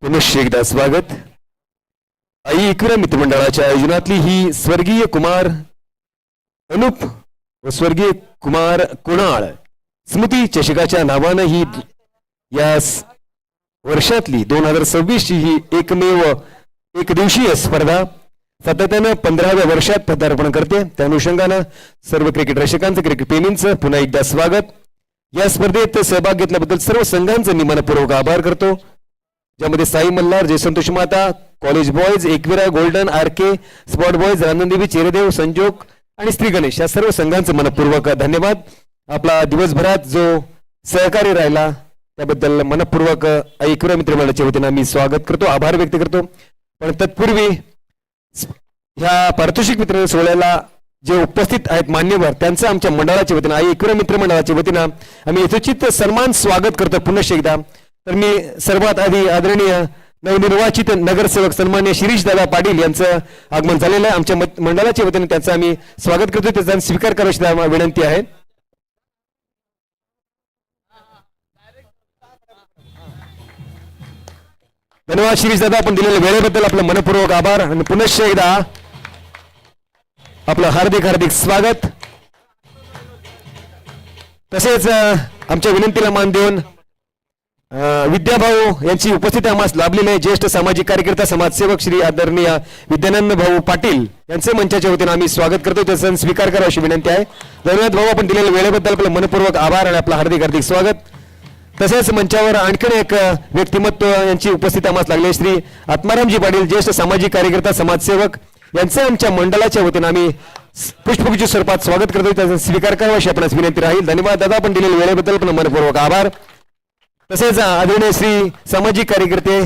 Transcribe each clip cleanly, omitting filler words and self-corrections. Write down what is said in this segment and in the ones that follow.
पुनश्च एकदा स्वागत. आई एकविरा मित्रमंडळाच्या आयोजनातली ही स्वर्गीय कुमार अनुप व स्वर्गीय कुमार कुणाळ स्मृती चषकाच्या नावानं ही या वर्षातली 2026 ची ही एकमेव एक दिवसीय स्पर्धा सातत्यानं 15व्या वर्षात पदार्पण करते. त्या अनुषंगानं सर्व क्रिकेट रसिकांचं, क्रिकेट प्रेमींचं पुन्हा एकदा स्वागत. या स्पर्धेत सहभाग घेतल्याबद्दल सर्व संघांचं मी मनपूर्वक आभार करतो, ज्यामध्ये Sai Malhar, Jai Santosh Mata, college boys, Ekvira, golden, RK, spot boys, Randevi, Cheredev, Sanjog आणि श्री गणेश या सर्व संघांचं मनपूर्वक धन्यवाद. आपला दिवसभरात जो सहकार्य राहिला त्याबद्दल मनपूर्वक एकविरा मित्रमंडळाच्या वतीनं मी स्वागत करतो, आभार व्यक्त करतो. पण तत्पूर्वी ह्या पारितोषिक वितरण सोहळ्याला जे उपस्थित आहेत मान्यवर त्यांचं आमच्या मंडळाच्या वतीनं एकविरा मित्रमंडळाच्या वतीनं आम्ही यथोचित सन्मान स्वागत करतो पुनश्च एकदा. तर मी सर्वात आधी आदरणीय नवनिर्वाचित नगरसेवक सन्मान्य शिरीष दादा पाटील यांचं आगमन झालेलं आहे. आमच्या मंडळाच्या वतीने त्यांचं आम्ही स्वागत करतो, त्याचा स्वीकार करायची विनंती आहे. धन्यवाद शिरीष दादा, आपण दिलेल्या वेळेबद्दल आपलं मनपूर्वक आभार आणि पुनश्च एकदा आपलं हार्दिक हार्दिक स्वागत. तसेच आमच्या विनंतीला मान देऊन विद्याभाऊ यांची उपस्थिती आम्हाला लाभलेली आहे. ज्येष्ठ सामाजिक कार्यकर्ता, समाजसेवक श्री आदरणीय विद्यानंद भाऊ पाटील यांचे मंचाच्या वतीने आम्ही स्वागत करतो, त्याचा स्वीकार करा अशी विनंती आहे. धन्यवाद भाऊ, आपण दिलेल्या वेळेबद्दल आपलं मनपूर्वक आभार आणि आपलं हार्दिक हार्दिक स्वागत. तसेच मंचावर आणखीन एक व्यक्तिमत्व यांची उपस्थिती आम्हाला लागली, श्री आत्मारामजी पाटील, ज्येष्ठ सामाजिक कार्यकर्ता, समाजसेवक यांचे आमच्या मंडळाच्या वतीने आम्ही पुष्पगुच्छ स्वरूपात स्वागत करतो, त्याचा स्वीकार करावा अशी आपणास विनंती राहील. धन्यवाद दादा, आपण दिलेल्या वेळेबद्दल आपलं मनपूर्वक आभार. तसेच आदरणीय श्री सामाजिक कार्यकर्ते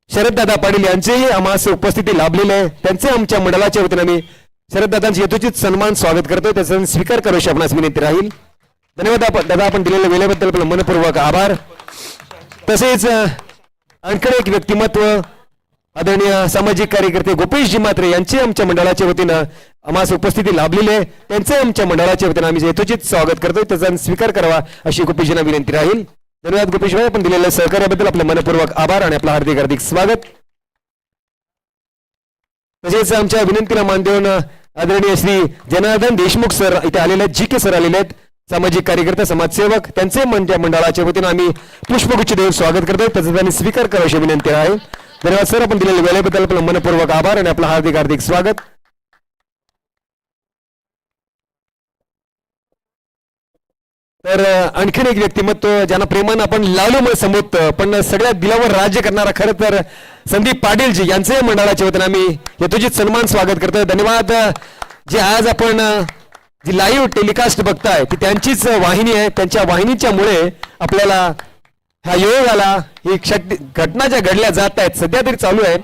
शरद दादा पाटील यांचेही आम्हाला उपस्थिती लाभलेले आहे, त्यांचे आमच्या मंडळाच्या वतीने आम्ही शरद दादांचे यथोचित सन्मान स्वागत करतो, त्याचा स्वीकार करावा अशी आपणास विनंती राहील. धन्यवाद दादा, आपण दिलेल्या वेळेबद्दल आपलं मनपूर्वक आभार. तसेच आणखी एक व्यक्तिमत्व आदरणीय सामाजिक कार्यकर्ते गोपेशजी म्हात्रे यांचे आमच्या मंडळाच्या वतीनं आम्हाला उपस्थिती लाभलेली आहे, त्यांचे आमच्या मंडळाच्या वतीनं आम्ही यथोचित स्वागत करतो, त्याचा स्वीकार करावा अशी गोपेशजींना विनंती राहील. धन्यवाद गोपेश भाई, आपण दिलेल्या सहकार्याबद्दल आपलं मनपूर्वक आभार आणि आपलं हार्दिक हार्दिक स्वागत. तसेच आमच्या विनंतीला मान देऊन आदरणीय श्री जनार्दन देशमुख सर इथे आलेले आहेत, GK सर आलेले आहेत, सामाजिक कार्यकर्ता, समाजसेवक, त्यांचे मंडळाच्या वतीनं आम्ही पुष्पगुच्छ देऊन स्वागत करतोय, त्याचा त्यांनी स्वीकार करावा अशी विनंती आहे. धन्यवाद सर, आपण दिलेल्या वेळेबद्दल आपलं मनपूर्वक आभार आणि आपलं हार्दिक हार्दिक स्वागत. तर आणखीन एक व्यक्तिमत्व ज्यांना प्रेमानं आपण लावलं संबोधत, पण सगळ्या दिलावर राज्य करणारा खरं तर संदीप पाटीलजी यांचे मंडळाच्या वतीने आम्ही यथोचित सन्मान स्वागत करतोय. धन्यवाद. जे आज आपण जी लाईव्ह टेलिकास्ट बघताय ती त्यांचीच वाहिनी आहे, त्यांच्या वाहिनीच्यामुळे आपल्याला हा योग आला. ही घटना ज्या घडल्या जात आहेत सध्या तरी चालू आहे.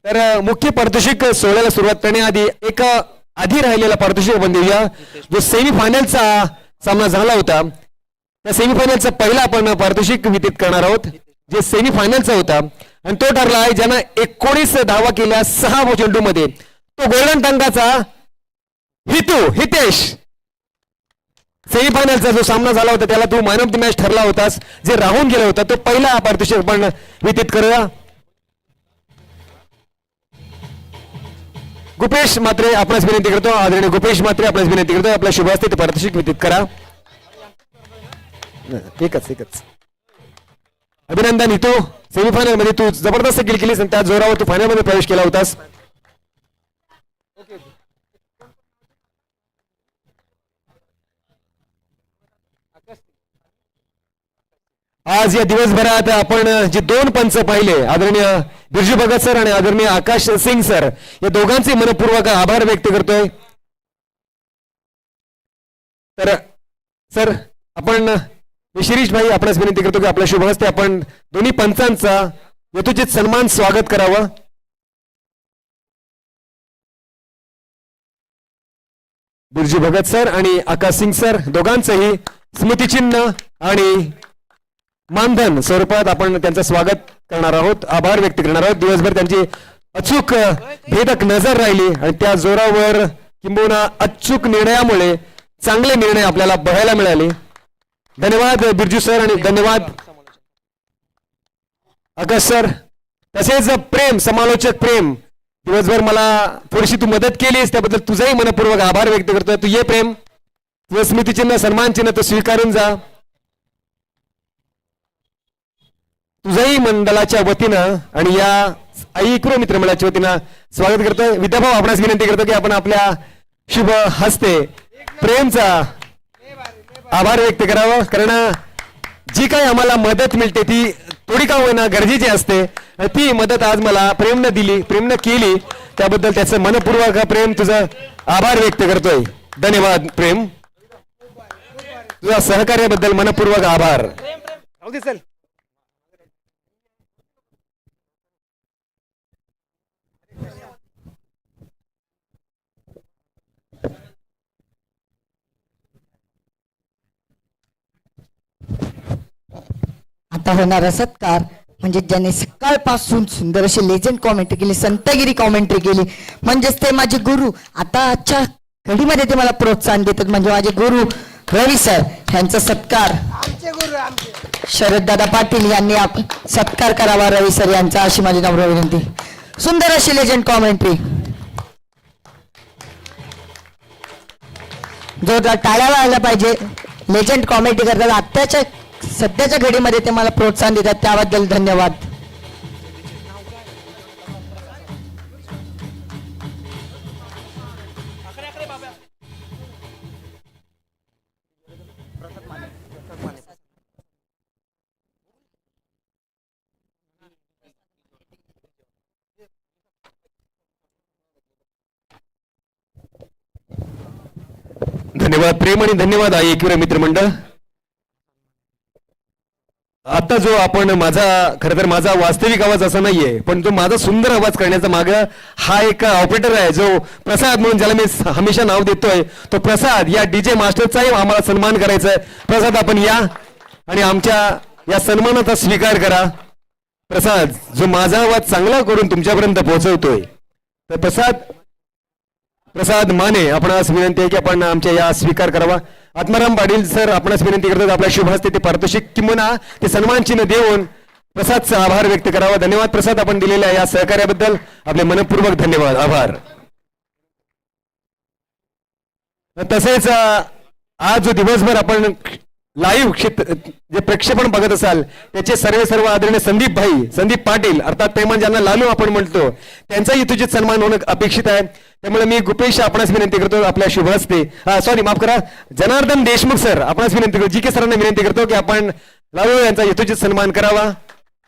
तर मुख्य पारितोषिक सोहळ्याला सुरुवात करण्याआधी एक आधी राहिलेला पारितोषिक आपण देऊया. जो सेमीफायनलचा सामना झाला होता त्या सेमीफायनलचा पहिला आपण पारितोषिक वितरित करणार आहोत, जे सेमीफायनलचा होता आणि तो ठरला आहे ज्यानं 19 धावा केल्या 6 चेंडू मध्ये, तो गोल्डन टंगाचा हितेश. सेमीफायनलचा जो सामना झाला होता त्याला तू मॅन ऑफ द मॅच ठरला होतास, जे राहून गेला होता तो पहिला पारितोषिक आपण वितरित करूया. गुपेश म्हात्रे आपणास विनंती करतो, आदरणीय गुपेश म्हात्रे आपणास विनंती करतो, आपल्या शुभ हस्ते पारितोषिक वितरित करा. एकच अभिनंदन. इतो सेमीफायनल मध्ये तू जबरदस्त किल केलीस आणि त्या जोरावर तू फायनल मध्ये प्रवेश केला होतास. आज या दिवसभरात आपण जे दोन पंच पाहिले, आदरणीय बिरजू भगत सर आणि आदरणीय आकाश सिंग सर, या दोघांचे मनपूर्वक आभार व्यक्त करतोय. तर सर आपण शिरीष भाई आपणास विनंती करतो की आपल्या शुभ हस्ते आपण दोन्ही पंचांचा यथोचित सन्मान स्वागत करावं. बिरजू भगत सर आणि आकाश सिंग सर दोघांचंही स्मृतिचिन्ह आणि मानधन स्वरूपात आपण त्यांचं स्वागत करणार आहोत, आभार व्यक्त करणार आहोत. दिवसभर त्यांची अचूक भेदक नजर राहिली आणि त्या जोरावर किंबहुना अचूक निर्णयामुळे चांगले निर्णय आपल्याला बघायला मिळाले. धन्यवाद बिरजू सर आणि धन्यवाद आकाश सर. तसेच प्रेम, समालोचक प्रेम, दिवसभर मला थोडीशी तू मदत केलीस त्याबद्दल तुझाही मनपूर्वक आभार व्यक्त करतोय. तू ये प्रेम, तुझं स्मृतिचिन्ह सन्मान चिन्ह तो स्वीकारून जा. तुझंही मंडळाच्या वतीनं आणि या ऐक्य मित्रमंडळाच्या वतीनं स्वागत करतोय. विद्याभाऊ आपणास विनंती करतो की आपण आपल्या शुभ हस्ते प्रेमचा आभार व्यक्त करावं, कारण जी काही आम्हाला मदत मिळते ती थोडी का होईना गरजेची असते. ती मदत आज मला प्रेमनं दिली, प्रेमनं केली, त्याबद्दल त्याचं मनपूर्वक प्रेम तुझं आभार व्यक्त करतोय. धन्यवाद प्रेम, तुझ्या सहकार्याबद्दल मनपूर्वक आभार. आता होणारा सत्कार म्हणजे ज्याने सकाळपासून सुंदर अशी लेजंड कॉमेंट्री केली, संतगिरी कॉमेंट्री केली, म्हणजेच ते माझे गुरु. आता आजच्या घडीमध्ये ते मला प्रोत्साहन देतात, म्हणजे माझे गुरु रवी सर यांचा सत्कार शरद दादा पाटील यांनी सत्कार करावा रवी सर यांचा, अशी माझी नम्र विनंती. सुंदर अशी लेजंड कॉमेंट्री, जोरदार टाळ्या वाजल्या पाहिजे. लेजंड कॉमेंट्री करतात, आत्ताच्या सध्याच्या घडीमध्ये ते मला प्रोत्साहन देतात, त्याबद्दल धन्यवाद. धन्यवाद प्रेम आणि धन्यवाद ऐक्य मित्रमंडळ. आता जो आपण माझा, खरं तर माझा वास्तविक आवाज असा नाहीये, पण जो माझा सुंदर आवाज करण्याचा माग हा एक ऑपरेटर आहे, जो प्रसाद म्हणून ज्याला मी हमेशा नाव देतोय, तो प्रसाद या डीजे मास्टरचाही आम्हाला सन्मान करायचा आहे. प्रसाद आपण या आणि आमच्या या सन्मानाचा स्वीकार करा. प्रसाद जो माझा आवाज चांगला करून तुमच्यापर्यंत पोहोचवतोय, तर प्रसाद माने आपणास विनंती आहे की आपण आमच्या या स्वीकार करावा. आत्माराम पाटील सर आपणास विनंती करतात आपल्या शुभ हस्ते ते पारितोषिक किंवा ते सन्मान चिन्ह देऊन प्रसादचा आभार व्यक्त करावा. धन्यवाद प्रसाद, आपण दिलेल्या या सहकार्याबद्दल आपले मनपूर्वक धन्यवाद, आभार. तसेच आज जो दिवसभर आपण लाईव्ह जे प्रक्षेपण बघत असाल त्याचे सर्व आदरणीय संदीप पाटील अर्थात प्रेमान ज्यांना लालू आपण म्हणतो, त्यांचाही तुझित सन्मान होणं अपेक्षित आहे. त्यामुळे मी गुपेश आपणास विनंती करतो आपल्या शुभ हस्ते, सॉरी माफ करा, जनार्दन देशमुख सर आपणास विनंती करतो, जी के सरांना विनंती करतो की आपण लालू यांचा यथोचित सन्मान करावा.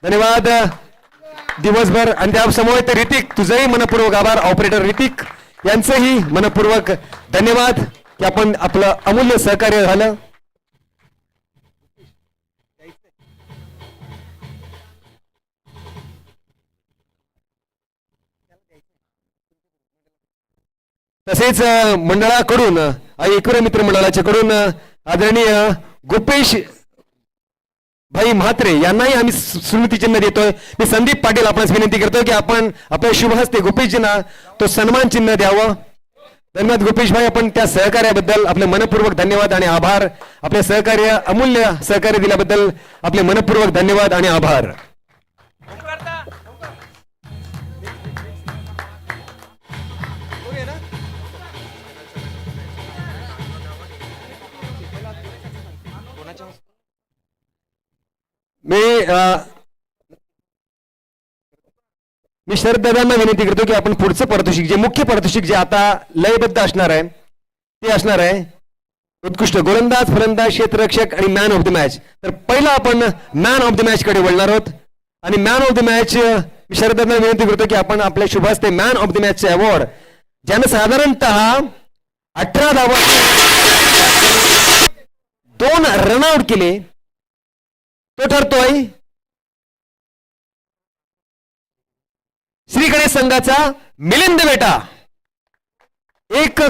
धन्यवाद दिवसभर. आणि त्यासमोर ऋतिक, तुझंही मनपूर्वक आभार. ऑपरेटर ऋतिक यांचंही मनपूर्वक धन्यवाद की आपण आपलं अमूल्य सहकार्य झालं. तसेच मंडळाकडून ऐक्य मित्र मंडळाच्या कडून आदरणीय गोपेश भाई म्हात्रे यांनाही आम्ही स्मृतिचिन्ह देतोय. मी संदीप पाटील आपणास विनंती करतोय की आपण आपल्या शुभ हस्ते गोपेशजींना तो सन्मान चिन्ह द्यावं. धन्यवाद गोपेश भाई, आपण त्या सहकार्याबद्दल आपले मनपूर्वक धन्यवाद आणि आभार. आपले सहकार्य, अमूल्य सहकार्य दिल्याबद्दल आपले मनपूर्वक धन्यवाद आणि आभार. मी मी शरद दादांना विनंती करतो की आपण पुढचं पारितोषिक जे मुख्य पारितोषिक जे आता लयबद्ध असणार आहे ते असणार आहे उत्कृष्ट गोलंदाज फलंदाज क्षेत्ररक्षक आणि मॅन ऑफ द मॅच. तर पहिला आपण मॅन ऑफ द मॅच कडे वळणार आहोत आणि मॅन ऑफ द मॅच मी शरद दादांना विनंती करतो की आपण आपल्या शुभ हस्ते मॅन ऑफ द मॅचचे अवॉर्ड ज्यानं साधारणतः 18 धावा 2 रनआउट केले तो ठरतोय श्री गणेश संघाचा मिलिंद बेटा. एक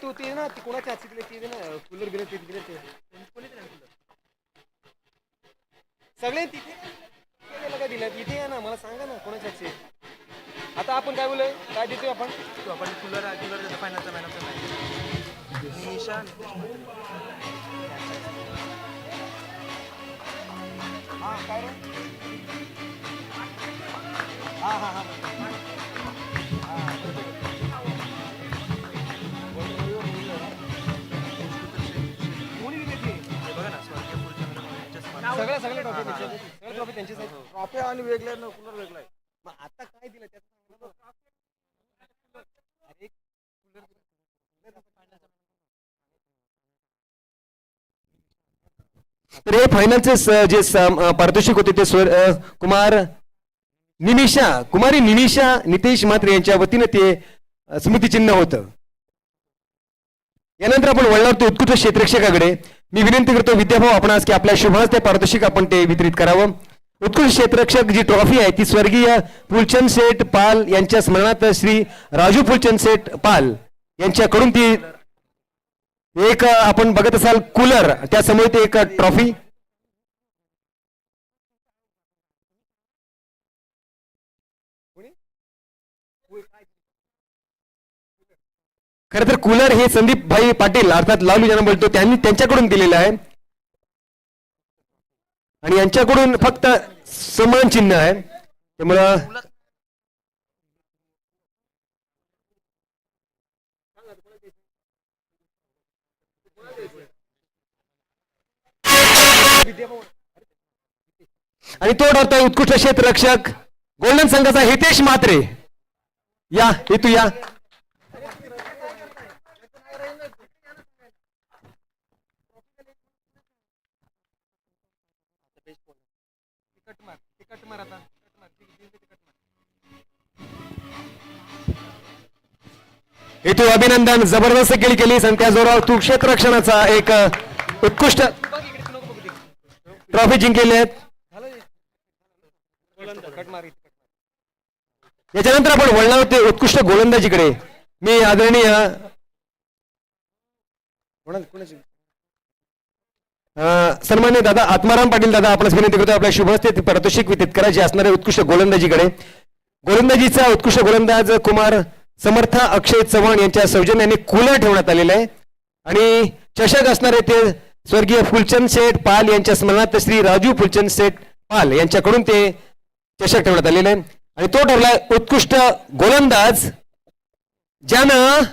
तू ते ना ती कोणाच्या हाती दिले ते ना कूलर बिलर ते दिले ते सगळे तिथे केलेलं काय दिलं इथे या ना मला सांगा ना कोणाच्या हाती. आता आपण काय बोलूय काय देतोय आपण कूलर देतो फायनलचा मॅन ऑफ द मॅच निशान. हा काय रे हा हा हा सगळे सगळे ट्रॉफी सगळे ट्रॉफी त्यांचीच आहेत. ट्रॉफी आणि वेगळे ना कूलर वेगळा आहे. मग आता काय दिलं त्याचं अरे तर हे फायनलचे जे पारितोषिक होते ते कुमारी निमिषा नितेश म्हात्रे यांच्या वतीने ते स्मृतिचिन्ह होतं. यानंतर आपण वळणार तो उत्कृष्ट क्षेत्ररक्षकाकडे. मी विनंती करतो विद्याभाऊ आपणास की आपल्या शुभ हस्ते पारितोषिक आपण ते वितरित करावं. उत्कृष्ट क्षेत्ररक्षक जी ट्रॉफी आहे ती स्वर्गीय फुलचंद शेठ पाल यांच्या स्मरणार्थ श्री राजू फुलचंद शेठ पाल यांच्याकडून ती एक आपण बघत असाल कूलर त्यासमोर ते एक ट्रॉफी खरं तर कूलर हे संदीप भाई पाटील अर्थात लालू ज्यांना बोलतो त्यांनी त्यांच्याकडून दिलेलं आहे आणि यांच्याकडून फक्त समान चिन्ह आहे त्यामुळं आणि तो ठरतोय उत्कृष्ट क्षेत्ररक्षक गोल्डन संघाचा हितेश म्हात्रे. या हेतू या हेतू अभिनंदन. जबरदस्त खेळी केली आणि त्या जोरावर तू क्षेत्ररक्षणाचा एक उत्कृष्ट ट्रॉफी जिंकलेली आहेत. याच्यानंतर आपण वळणार होते उत्कृष्ट गोलंदाजीकडे. मी आदरणीय सन्मान्य दादा आत्माराम पाटील दादा आपणास विनंती करतो आपल्या शुभ हस्ते पारितोषिक वितरित करायचे असणारे उत्कृष्ट गोलंदाजीकडे. गोलंदाजीचा उत्कृष्ट गोलंदाज कुमार समर्था अक्षय चव्हाण यांच्या सौजन्याने कूलर ठेवण्यात आलेलं आहे आणि चषक असणारे ते स्वर्गीय फुलचंद शेठ पाल यांच्या स्मरणार्थ श्री राजू फुलचंद शेठ पाल यांच्याकडून ते चषक ठेवण्यात आलेलं आहे. आणि तो ठरलाय उत्कृष्ट गोलंदाज ज्यानं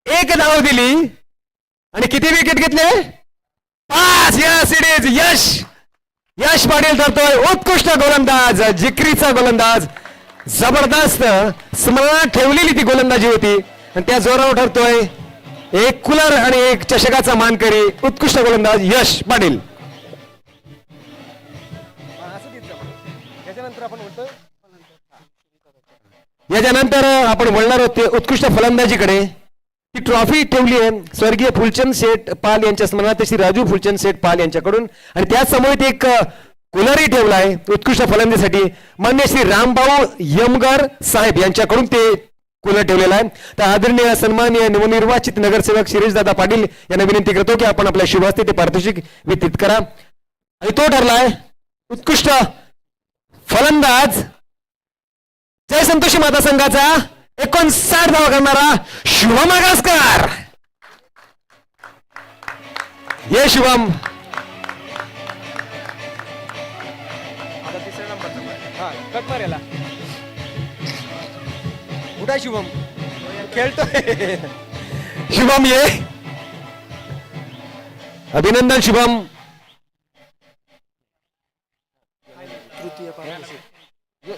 1 धाव दिली आणि किती विकेट घेतले 5. या सिरीज यश पाटील ठरतोय उत्कृष्ट गोलंदाज जिकरीचा गोलंदाज. जबरदस्त स्मरणात ठेवलेली ती गोलंदाजी होती आणि त्या जोरावर ठरतोय एक कूलर आणि एक चषकाचा मानकरी उत्कृष्ट गोलंदाज यश पाटील. याच्यानंतर आपण बोलणार आहोत ते उत्कृष्ट फलंदाजीकडे. ती ट्रॉफी ठेवली आहे स्वर्गीय फुलचंद शेठ पाल यांच्या स्मरणार्थ श्री राजू फुलचंद शेठ पाल यांच्याकडून आणि त्यासमोर एक कूलरही ठेवला आहे उत्कृष्ट फलंदाजीसाठी मान्य श्री रामभाऊ यमगर साहेब यांच्याकडून ते कूलर ठेवलेला आहे. तर आदरणीय सन्माननीय नवनिर्वाचित नगरसेवक शिरीषदादा पाटील यांना विनंती करतो की आपण आपल्या शुभ हस्ते ते पारितोषिक वितरित करा. आणि तो ठरलाय उत्कृष्ट फलंदाज जय संतोषी माता संघाचा 59 धावा करणारा शुभम आगसकर. ये शुभम. कट मारेला कुठे शुभम खेळतोय. शुभम ये. अभिनंदन शुभम. तृतीय पारितोषिक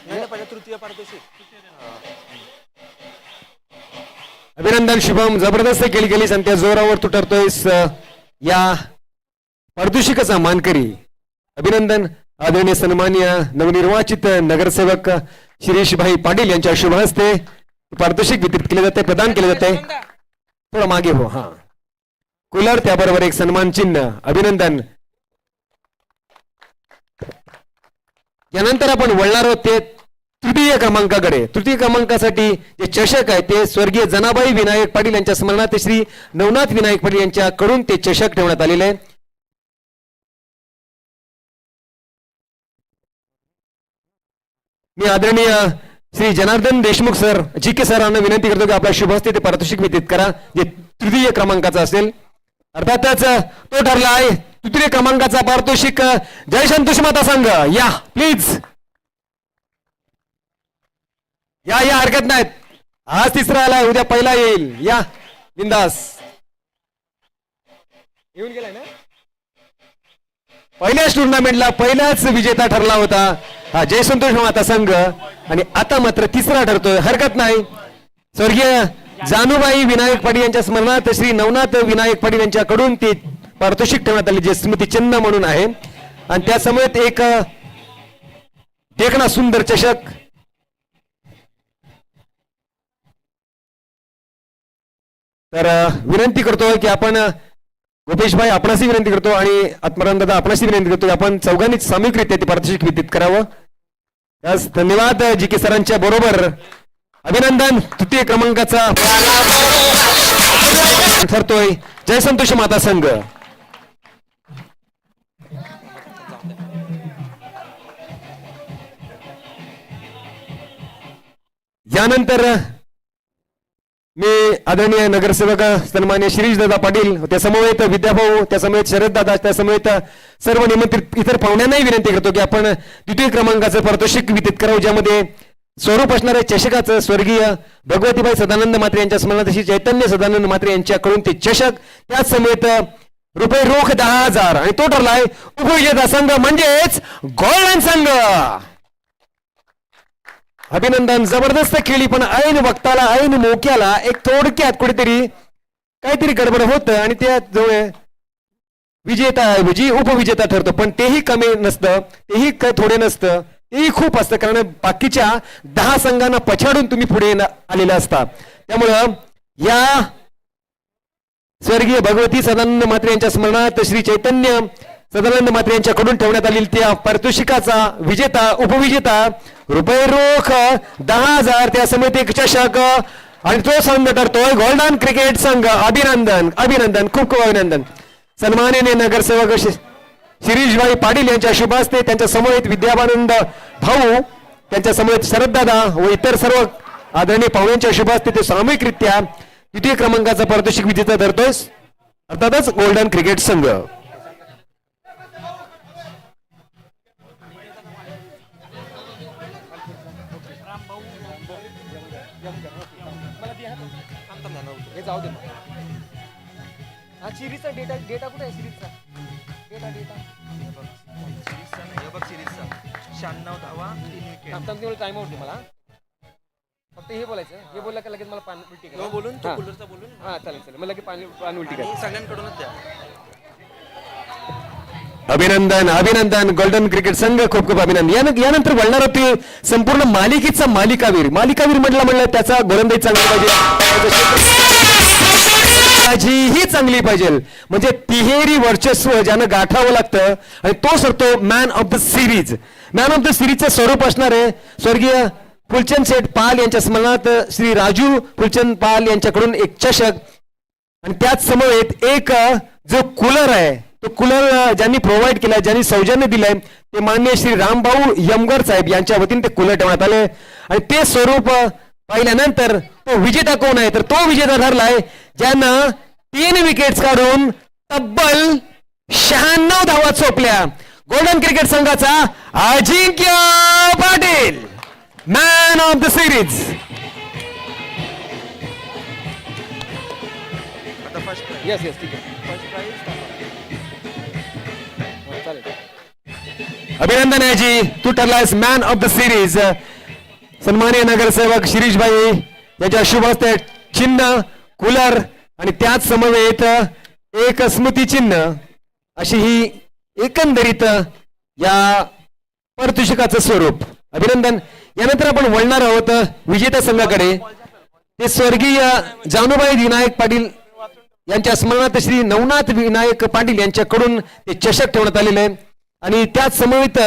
नाही ना, पहिला तृतीय पारितोषिक. अभिनंदन शुभम, जबरदस्त खेळी केलीस आणि त्या जोरावर तू ठरतोयस या पारितोषिकाचा मानकरी. अभिनंदन. आदरणीय सन्मान्य नवनिर्वाचित नगरसेवक शिरीषभाई पाटील यांच्या शुभ हस्ते पारितोषिक वितरित केले जाते, प्रदान केले जाते. थोडा मागे हो. हा, कूलर त्याबरोबर एक सन्मान चिन्ह. अभिनंदन. यानंतर आपण वळणार आहोत ते तृतीय क्रमांकाकडे. तृतीय क्रमांकासाठी जे चषक आहे ते स्वर्गीय जनाबाई विनायक पाटील यांच्या स्मरणार्थ श्री नवनाथ विनायक पाटील यांच्याकडून ते चषक ठेवण्यात आलेले आहे. मी आदरणीय श्री जनार्दन देशमुख सर, जीके सरांना विनंती करतो की आपल्या शुभ हस्ते ते पारितोषिक वितरित करा जे तृतीय क्रमांकाचा असेल. अर्थातच तो ठरला आहे तृतीय क्रमांकाचा पारितोषिक जय संतोष माता संघ. या प्लीज या या, हरकत नाहीत. आज तिसरा आलाय, उद्या पहिला येईल. या बिंदास. येऊन गेलाय ना. पहिल्याच टुर्नामेंटला पहिलाच विजेता ठरला होता हा जय संतोष माता संघ आणि आता मात्र तिसरा ठरतोय. हरकत नाही. स्वर्गीय जानूबाई विनायक पाटील यांच्या स्मरणार्थ श्री नवनाथ विनायक पाटील यांच्याकडून ते पारितोषिक ठेवण्यात आले जे स्मृती चिन्ह म्हणून आहे आणि त्यासमवेत एक देखणा सुंदर चषक. तर विनंती करतो की आपण गोपेशभाई आपणासही विनंती करतो आणि आत्माराम दादा आपणासही विनंती करतो की आपण चौघांनी सामूहिकरित्या ते पारितोषिक वितरित करावं. यास धन्यवाद जी के सरांच्या बरोबर. अभिनंदन. तृतीय क्रमांकाचा ठरतोय जय संतोष माता संघ. यानंतर मी आदरणीय नगरसेवक सन्मान्य शिरीष दादा पाटील, त्यासमवेत विद्याभाऊ, त्यासमवेत शरद दादा, त्यासमवेत सर्व निमंत्रित इतर पाहुण्यांनाही विनंती करतो की आपण द्वितीय क्रमांकाचं पारितोषिक वितरित करावं ज्यामध्ये स्वरूप असणाऱ्या चषकाचं स्वर्गीय भगवतीबाई सदानंद मात्रे यांच्या स्मरणार्थ श्री चैतन्य सदानंद मात्रे यांच्याकडून ते चषक, त्याच समेत रुपये रोख 10,000 आणि तो ठरलाय उपविजेता संघ म्हणजेच गोल्डन संघ. अभिनंदन. जबरदस्त खेळी पण ऐन वक्ताला ऐन मोक्याला एक थोडक्यात कुठेतरी काहीतरी गडबड होतं आणि त्या जवळ विजेता ऐवजी उपविजेता ठरतो. पण तेही कमी नसतं, तेही थोडे नसतं, तेही खूप असतं कारण बाकीच्या 10 संघांना पछाडून तुम्ही पुढे आलेला असता. त्यामुळं या स्वर्गीय भगवती सदानंद मात्रे यांच्या स्मरणार्थ श्री चैतन्य सदानंद मात्रे यांच्याकडून ठेवण्यात आलेल्या त्या पारितोषिकाचा विजेता उपविजेता रुपये रोख 10,000 त्या समेत एक चषक आणि तो संघ ठरतोय गोल्डन क्रिकेट संघ. अभिनंदन अभिनंदन, खूप खूप अभिनंदन. सन्माननीय नगरसेवक शिरीषभाई पाटील यांच्या शुभ हस्ते त्यांच्या समवेत विद्याबानंद भाऊ, त्यांच्या समवेत शरददादा व इतर सर्व आदरणीय पाहुण्यांच्या शुभ हस्ते ते सामूहिकरित्या द्वितीय क्रमांकाचा पारितोषिक विजेता ठरतोय अर्थातच गोल्डन क्रिकेट संघ. हे जाऊ दे. हा सिरीजचा डेटा डेटा कुठे आहे? सिरीजचा डेटा डेटा सिरीजचा नाही बघ. सिरीजचा 96 धावा 3 विकेट. थांबता टाइम आउट दे मला. फक्त हे बोलायचं, हे बोललं का लगेच मला पाणी उलटी करा. बोलून तो कूलरचा बोलून. हा चालेल चालेल. मला लगेच पाणी उलटी करा. सगळ्यांकडूनच द्या. अभिनंदन अभिनंदन. गोल्डन क्रिकेट संघ खूप खूप अभिनंदन. यानंतर वळणार होती संपूर्ण मालिकेचा मालिकावीर. मालिकावीर म्हटलं त्याचा गोलंदाजी चांगली पाहिजे, ही चांगली पाहिजे, म्हणजे तिहेरी वर्चस्व ज्यानं गाठावं लागतं आणि तो सरतो man of the series. Man of the सिरीजचं स्वरूप असणार आहे स्वर्गीय फुलचंद सेठ पाल यांच्या स्मरणार्थ श्री राजू फुलचंद पाल यांच्याकडून एक चषक आणि त्याच समवेत एक जो कूलर आहे तो कूलर ज्यांनी प्रोव्हाइड केला, ज्यांनी सौजन्य दिलंय ते माननीय श्री रामभाऊ यमगर साहेब यांच्या वतीने ते कूलर ठेवण्यात आले आणि ते स्वरूप पाहिल्यानंतर तो विजेता कोण आहे तर तो विजेता ठरलाय ज्यानं 3 विकेट्स काढून तब्बल 96 धावा चोपल्या. गोल्डन क्रिकेट संघाचा Ajinkya Patil, man of the series. आता फर्स्ट प्राइज. येस येस ठीक आहे. फर्स्ट प्राइज चालेल. अभिनंदन आहे जी, तू ठरलायस मॅन ऑफ द सिरीज. सन्माननीय नगरसेवक शिरीषभाई यांच्या शुभ हस्ते चिन्ह, कूलर आणि त्याच समवेत एक स्मृती चिन्ह अशी ही एकंदरीत या पारितोषिकाचं स्वरूप. अभिनंदन. यानंतर आपण वळणार आहोत विजेता संघाकडे. ते स्वर्गीय जानूबाई विनायक पाटील यांच्या स्मरणार्थ श्री नवनाथ विनायक पाटील यांच्याकडून ते चषक ठेवण्यात आलेले आहे आणि त्याच समवेत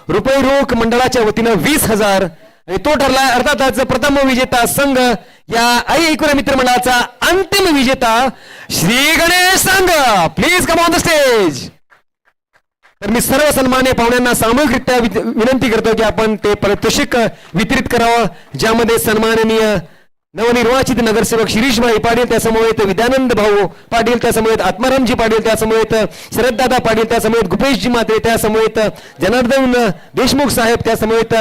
रुपये रोख मंडळाच्या वतीनं 20,000 आणि तो ठरला अर्थातच प्रथम विजेता संघ या आई ऐकुरा मित्र मंडळाचा अंतिम विजेता श्री गणेश संघ. Please come on the stage. तर मी सर्व सन्मान्य पाहुण्यांना सामूहिकरित्या विनंती करतो की आपण ते पारितोषिक वितरित करावं, ज्यामध्ये सन्माननीय नवनिर्वाचित नगरसेवक शिरीषभाई पाटील, त्यासमवेत विद्यानंद भाऊ पाटील, त्यासमवेत आत्मारामजी पाटील, त्यासमवेत शरददादा पाटील, त्यासमवेत गुपेशजी म्हात्रे, त्यासमवेत जनार्दन देशमुख साहेब, त्यासमवेत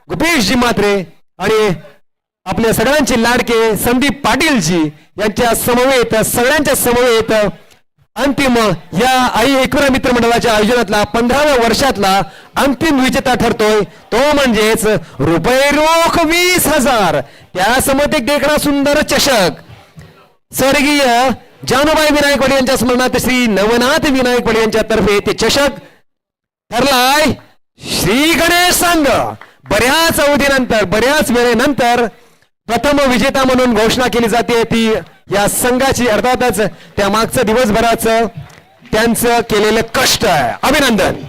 गुपेशजी म्हात्रे आणि आपल्या सगळ्यांचे लाडके संदीप पाटीलजी यांच्या समवेत, सगळ्यांच्या समवेत अंतिम या आई ऐकुरा मित्र मंडळाच्या आयोजनातला 15व्या वर्षातला अंतिम विजेता ठरतोय तो म्हणजेच रुपये रोख 20,000. त्यासमोर एक देखणा सुंदर चषक स्वर्गीय जानूबाई विनायक पाटील यांच्या स्मरणार्थ श्री नवनाथ विनायक पाटील यांच्या तर्फे ते चषक ठरलाय श्री गणेश संघ. बऱ्याच अवधीनंतर, बऱ्याच वेळेनंतर प्रथम विजेता म्हणून घोषणा केली जाते ती या संघाची. अर्थातच त्या मागचं दिवसभराचं त्यांचं केलेलं कष्ट आहे. अभिनंदन.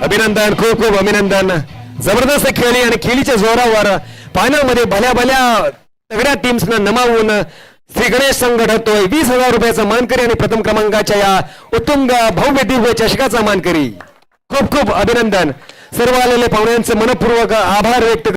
अभिनंदन, खूप खूप अभिनंदन. जबरदस्त खेळली आणि खेळीच्या जोरावर फायनल मध्ये भल्या भल्या सगळ्या टीम्सना नमावून श्री गणेश संघ ठरतोय 20,000 रुपयाचा मानकरी आणि प्रथम क्रमांकाच्या या उत्तुंग भव्य दिव्य चषकाचा मानकरी. खूप खूप अभिनंदन. सर्व आलेल्या पाहुण्यांचे मनपूर्वक आभार व्यक्त